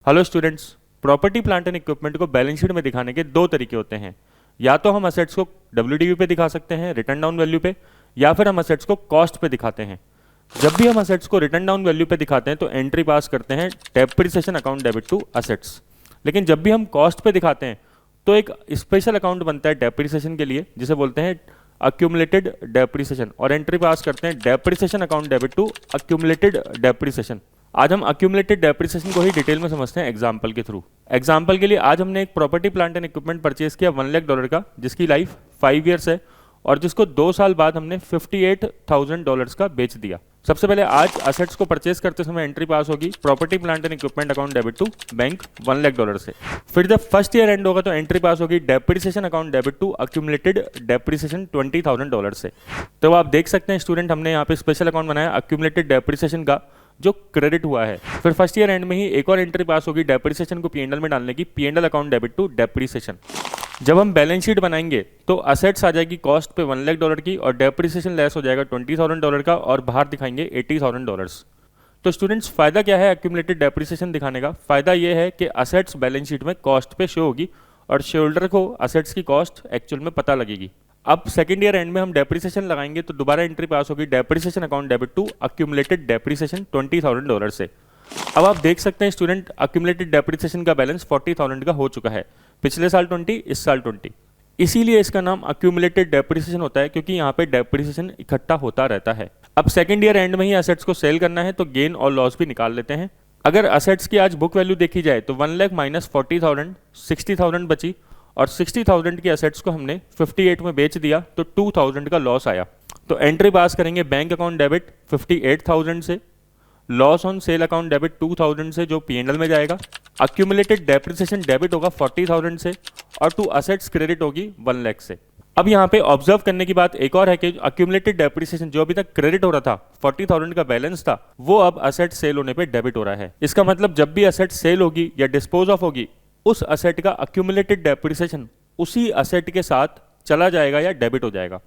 Hello students. Property plant and equipment को balance sheet में दिखाने के दो तरीके होते हैं। या तो हम असेट्स को WDV पे दिखा सकते हैं, रिटर्न डाउन वैल्यू पे, या फिर हम असेट्स को कॉस्ट पे दिखाते हैं। जब भी हम असेट्स को रिटर्न डाउन वैल्यू पे दिखाते हैं तो एंट्री पास करते हैं depreciation account debit to assets. लेकिन जब भी हम कॉस्ट पे दिखाते हैं तो एक स्पेशल अकाउंट बनता है डेप्रिसिएशन के लिए, जिसे बोलते हैं अक्यूमुलेटेड डेप्रिसिएशन, और एंट्री पास करते हैं depreciation account debit to accumulated depreciation. आज हम अक्यूमुलेटेड डेप्रिसिएशन को ही डिटेल में समझते हैं एग्जांपल के थ्रू। एग्जांपल के लिए आज हमने एक property plant and equipment purchase किया $1 लाख का, जिसकी लाइफ 5 ईयर्स है और जिसको 2 साल बाद हमने $58,000 का बेच दिया। सबसे पहले आज असेट्स को परचेज करते समय एंट्री पास होगी property plant and equipment account debit to bank $1 lakh से। फिर जब फर्स्ट ईयर एंड होगा तो एंट्री पास होगी depreciation account debit to accumulated depreciation $20,000 से। तो आप देख सकते हैं स्टूडेंट, हमने यहाँ पे स्पेशल अकाउंट बनाया अक्यूमुलेटेड डेप्रिसिएशन का जो क्रेडिट हुआ है। फिर फर्स्ट ईयर एंड में ही एक और एंट्री पास होगी डेप्रिसिएशन को P&L में डालने की, P&L account debit to depreciation. जब हम बैलेंस शीट बनाएंगे तो असेट्स आ जाएगी कॉस्ट पे $1 लाख की और डेप्रिसिएशन लेस हो जाएगा $20,000 का और बाहर दिखाएंगे $80,000। तो स्टूडेंट्स, फायदा क्या है अक्यूमुलेटेड डेप्रिसिएशन दिखाने का? फायदा ये है कि असेट्स बैलेंस शीट में कॉस्ट पे शो होगी और शेयर होल्डर को असेट्स की कॉस्ट एक्चुअल में पता लगेगी। अब सेकंड ईयर एंड में हम डेप्रिसिएशन लगाएंगे तो दोबारा एंट्री पास होगी depreciation account debit to accumulated depreciation $20,000 से। अब आप देख सकते हैं स्टूडेंट, अक्यूमुलेटेड डेप्रिसिएशन का बैलेंस 40,000 का हो चुका है। पिछले साल 20, इस साल 20। इसीलिए इसका नाम अक्यूमुलेटेड डेप्रिसिएशन होता है, क्योंकि यहाँ पे डेप्रिसिएशन इकट्ठा होता रहता है। अब सेकंड ईयर एंड में ही असेट्स को सेल करना है तो गेन और लॉस भी निकाल लेते हैं। अगर असेट्स की आज बुक वैल्यू देखी जाए तो 1 लाख माइनस 40,000, 60,000 बची और 60,000 की असेट्स को हमने 58 में बेच दिया तो 2,000 का लॉस आया। तो एंट्री पास करेंगे बैंक अकाउंट डेबिट 58,000 से, loss on sale account debit 2,000 से जो P&L में जाएगा, अक्यूमुलेटेड डेप्रिसिएशन डेबिट होगा 40,000 से और टू असेट्स क्रेडिट होगी 1 लाख से। अब यहाँ पे ऑब्जर्व करने की बात एक और है कि अक्यूमुलेटेड डेप्रिसिएशन जो अभी तक क्रेडिट हो रहा था, 40,000 का बैलेंस था, वो अब असेट सेल होने पे डेबिट हो रहा है। इसका मतलब जब भी असेट सेल होगी या डिस्पोज ऑफ होगी, उस असेट का अक्यूमुलेटेड डेप्रिसिएशन उसी असेट के साथ चला जाएगा या डेबिट हो जाएगा।